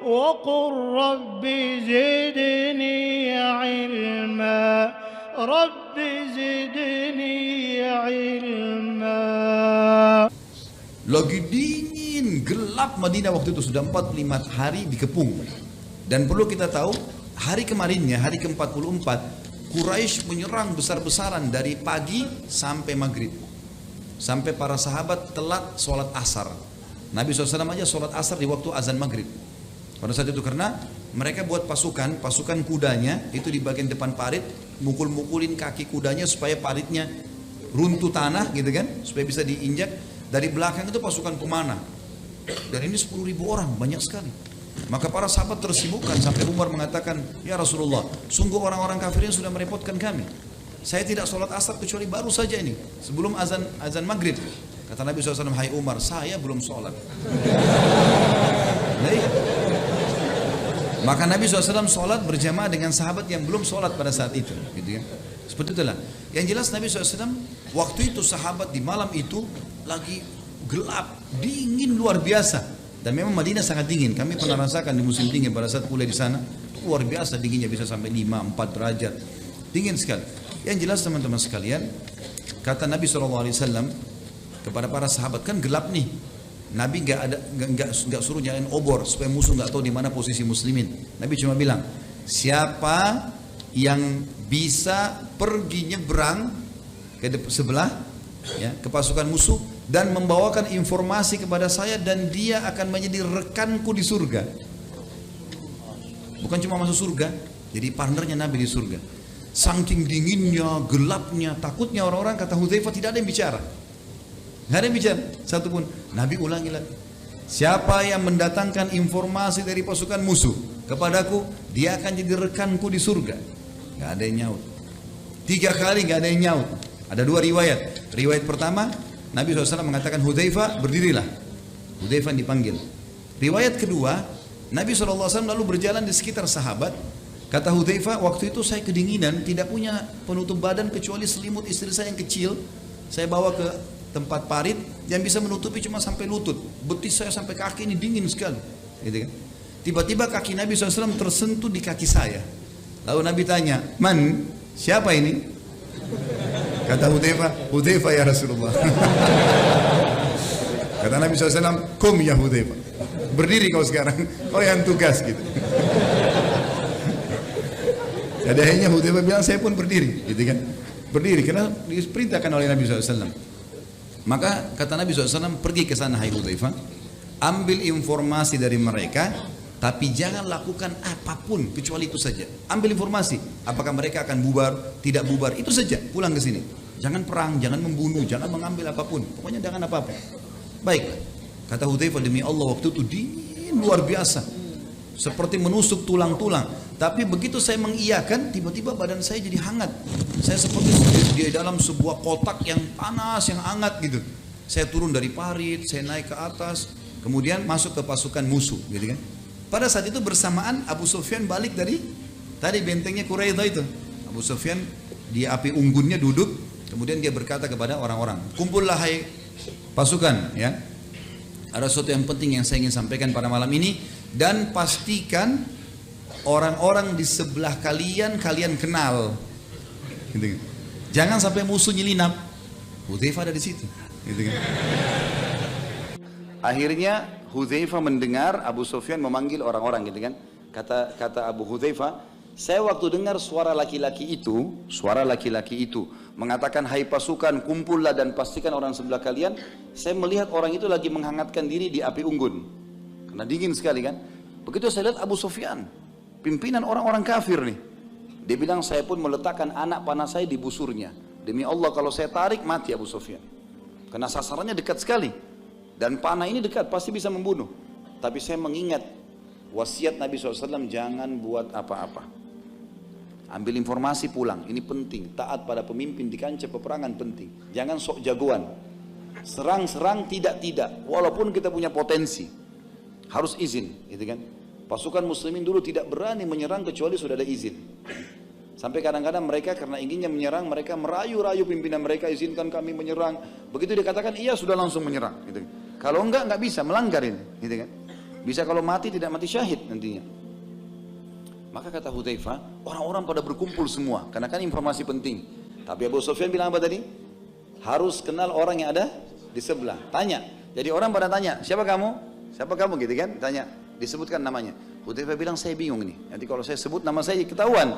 وقل رب زدني علما رب زدني علما. Lagi dingin, gelap Madinah waktu itu, sudah 45 hari dikepung. Dan perlu kita tahu, hari kemarinnya, hari ke-44, Quraisy menyerang besar-besaran dari pagi sampai maghrib. Sampai para sahabat telat sholat asar. Nabi SAW aja sholat asar di waktu azan maghrib. Pada saat itu karena mereka buat pasukan kudanya itu di bagian depan parit, mukul-mukulin kaki kudanya supaya paritnya runtuh tanah gitu kan, supaya bisa diinjak. Dari belakang itu pasukan pemanah. Dan ini 10.000 orang, banyak sekali. Maka para sahabat tersibukkan sampai Umar mengatakan, ya Rasulullah, sungguh orang-orang kafir ini sudah merepotkan kami. Saya tidak sholat asar kecuali baru saja ini, sebelum azan maghrib. Kata Nabi SAW, hai Umar, saya belum sholat. Nah, iya. Maka Nabi SAW sholat berjamaah dengan sahabat yang belum sholat pada saat itu, gitu kan? Seperti itulah. Yang jelas Nabi SAW waktu itu sahabat di malam itu lagi gelap, dingin luar biasa. Dan memang Madinah sangat dingin. Kami pernah rasakan di musim dingin pada saat kuliah di sana, luar biasa dinginnya, bisa sampai 5-4 derajat, dingin sekali. Yang jelas teman-teman sekalian, kata Nabi SAW kepada para sahabat, kan gelap nih. Nabi nggak suruh nyalain obor supaya musuh nggak tahu di mana posisi muslimin. Nabi cuma bilang, siapa yang bisa pergi nyebrang ke sebelah, ya, ke pasukan musuh dan membawakan informasi kepada saya, dan dia akan menjadi rekanku di surga. Bukan cuma masuk surga, jadi partnernya Nabi di surga. Saking dinginnya, gelapnya, takutnya orang-orang, kata Hudzaifah, tidak ada yang bicara. Nggak ada yang bicara satupun. Nabi ulangi lagi, siapa yang mendatangkan informasi dari pasukan musuh kepadaku, dia akan jadi rekanku di surga. Nggak ada yang nyaut. 3 kali nggak ada yang nyaut. Ada 2 riwayat. Riwayat pertama, Nabi SAW mengatakan, Hudzaifah berdirilah. Hudzaifah dipanggil. Riwayat kedua, Nabi SAW lalu berjalan di sekitar sahabat. Kata Hudzaifah, waktu itu saya kedinginan, tidak punya penutup badan kecuali selimut istri saya yang kecil. Saya bawa ke tempat parit yang bisa menutupi cuma sampai lutut. Betis saya sampai kaki ini dingin sekali. Gitu kan? Tiba-tiba kaki Nabi SAW tersentuh di kaki saya. Lalu Nabi tanya, man, siapa ini? Kata Hudzaifah, Hudzaifah ya Rasulullah. Kata Nabi SAW, kum ya Hudzaifah, berdiri kau sekarang, kau yang tugas gitu. Jadi akhirnya Hudzaifah bilang, saya pun berdiri, gitu kan? Berdiri karena diperintahkan oleh Nabi SAW. Maka kata Nabi SAW, pergi ke sana hai Hudzaifah, ambil informasi dari mereka, tapi jangan lakukan apapun kecuali itu saja. Ambil informasi, apakah mereka akan bubar, tidak bubar, itu saja. Pulang ke sini. Jangan perang, jangan membunuh, jangan mengambil apapun. Pokoknya jangan apa-apa. Baik, kata Hudzaifah, demi Allah waktu itu dingin luar biasa, seperti menusuk tulang-tulang. Tapi begitu saya mengiyakan, tiba-tiba badan saya jadi hangat. Saya seperti di dalam sebuah kotak yang panas, yang hangat gitu. Saya turun dari parit, saya naik ke atas, kemudian masuk ke pasukan musuh, gitu kan. Pada saat itu bersamaan Abu Sufyan balik dari tadi bentengnya Quraidah itu. Abu Sufyan di api unggunnya duduk, kemudian dia berkata kepada orang-orang, kumpullah hai pasukan, ya. Ada sesuatu yang penting yang saya ingin sampaikan pada malam ini, dan pastikan orang-orang di sebelah kalian kenal. Gitu. Jangan sampai musuh nyelinap. Hudzaifah ada di situ. Gitu kan. Akhirnya Hudzaifah mendengar Abu Sufyan memanggil orang-orang, gitu kan. Kata Abu Hudzaifah, saya waktu dengar suara laki-laki itu mengatakan, hai pasukan, kumpullah dan pastikan orang sebelah kalian. Saya melihat orang itu lagi menghangatkan diri di api unggun, karena dingin sekali kan. Begitu saya lihat Abu Sufyan, pimpinan orang-orang kafir nih, dia bilang, saya pun meletakkan anak panah saya di busurnya. Demi Allah kalau saya tarik mati Abu Sufyan, karena sasarannya dekat sekali. Dan panah ini dekat, pasti bisa membunuh. Tapi saya mengingat wasiat Nabi SAW, jangan buat apa-apa. Ambil informasi pulang, ini penting. Taat pada pemimpin di kancah peperangan penting. Jangan sok jagoan. Serang-serang tidak. Walaupun kita punya potensi, harus izin, gitu kan. Pasukan muslimin dulu tidak berani menyerang kecuali sudah ada izin. Sampai kadang-kadang mereka karena inginnya menyerang, mereka merayu-rayu pimpinan mereka, izinkan kami menyerang. Begitu dikatakan iya, sudah langsung menyerang, gitu. Kalau enggak bisa, melanggar ini, gitu kan. Bisa kalau mati tidak mati syahid nantinya. Maka kata Hudzaifah, orang-orang pada berkumpul semua, karena kan informasi penting. Tapi Abu Sufyan bilang apa tadi? Harus kenal orang yang ada di sebelah. Tanya. Jadi orang pada tanya, siapa kamu? Siapa kamu gitu kan? Tanya. Disebutkan namanya. Hudzaifah bilang, saya bingung nih. Nanti kalau saya sebut nama saya ketahuan.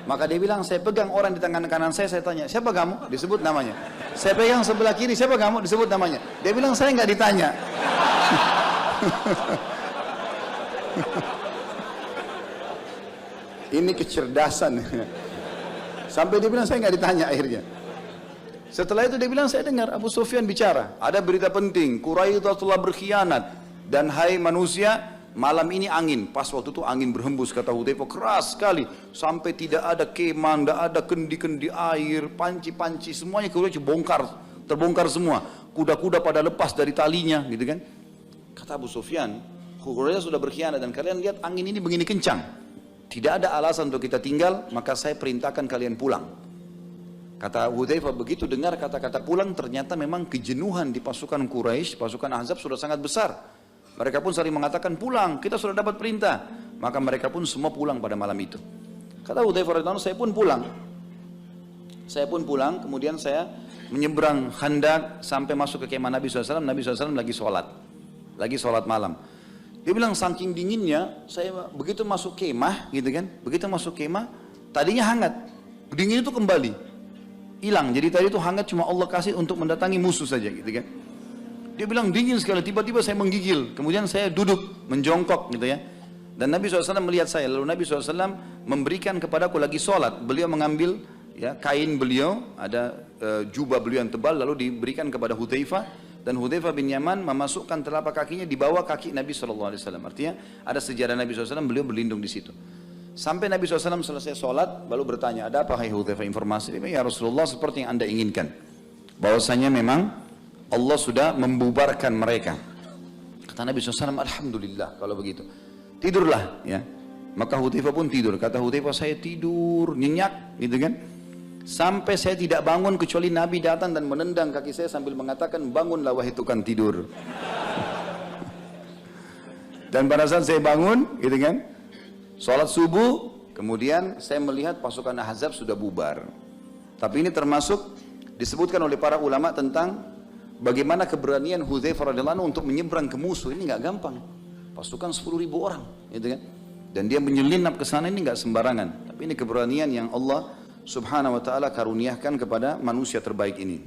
Maka dia bilang, saya pegang orang di tangan kanan saya tanya, siapa kamu? Disebut namanya. Saya pegang sebelah kiri, siapa kamu? Disebut namanya. Dia bilang, saya nggak ditanya. Ini kecerdasan. Sampai dia bilang saya nggak ditanya akhirnya. Setelah itu dia bilang, saya dengar Abu Sufyan bicara, ada berita penting, Quraisy telah berkhianat, dan hai manusia, malam ini angin. Pas waktu itu angin berhembus, kata Hudzaifah, keras sekali, sampai tidak ada kemah, tidak ada kendi-kendi air, panci-panci, semuanya Quraisy terbongkar semua. Kuda-kuda pada lepas dari talinya, gitu kan? Kata Abu Sufyan, Quraisy sudah berkhianat dan kalian lihat angin ini begini kencang. Tidak ada alasan untuk kita tinggal, maka saya perintahkan kalian pulang. Kata Hudzaifah, begitu dengar kata-kata pulang, ternyata memang kejenuhan di pasukan Quraisy, pasukan Ahzab sudah sangat besar. Mereka pun saling mengatakan, pulang, kita sudah dapat perintah. Maka mereka pun semua pulang pada malam itu. Kata Hudzaifah radhiyallahu anhu, saya pun pulang. Saya pun pulang, kemudian saya menyeberang Khandaq sampai masuk ke kemah Nabi SAW. Nabi SAW lagi sholat malam. Dia bilang saking dinginnya, saya begitu masuk kemah, gitu kan? Begitu masuk kemah, tadinya hangat, dingin itu kembali, hilang. Jadi tadi itu hangat cuma Allah kasih untuk mendatangi musuh saja, gitu kan? Dia bilang dingin sekali, tiba-tiba saya menggigil, kemudian saya duduk, menjongkok, gitu ya. Dan Nabi SAW melihat saya, lalu Nabi SAW memberikan kepadaku lagi sholat. Beliau mengambil ya kain beliau, ada jubah beliau yang tebal, lalu diberikan kepada Hudzaifah. Dan Hudzaifah bin Yaman memasukkan telapak kakinya di bawah kaki Nabi SAW. Artinya ada sejarah Nabi SAW, beliau berlindung di situ. Sampai Nabi SAW selesai sholat, lalu bertanya, ada apa hai Hudzaifah informasi? Dia bilang, ya Rasulullah, seperti yang anda inginkan. Bahwasanya memang Allah sudah membubarkan mereka. Kata Nabi SAW, alhamdulillah kalau begitu. Tidurlah ya. Maka Hudzaifah pun tidur. Kata Hudzaifah, saya tidur nyenyak gitu kan. Sampai saya tidak bangun kecuali Nabi datang dan menendang kaki saya sambil mengatakan, bangunlah wahai tukang tidur. Dan pada saat saya bangun, gitu kan, sholat subuh, kemudian saya melihat pasukan Ahzab sudah bubar. Tapi ini termasuk disebutkan oleh para ulama tentang bagaimana keberanian Hudzaifah radhiyallahu anhu untuk menyeberang ke musuh. Ini nggak gampang. Pasukan 10.000 orang, gitu kan. Dan dia menyelinap ke sana, ini nggak sembarangan. Tapi ini keberanian yang Allah Subhanahu wa ta'ala karuniakan kepada manusia terbaik ini.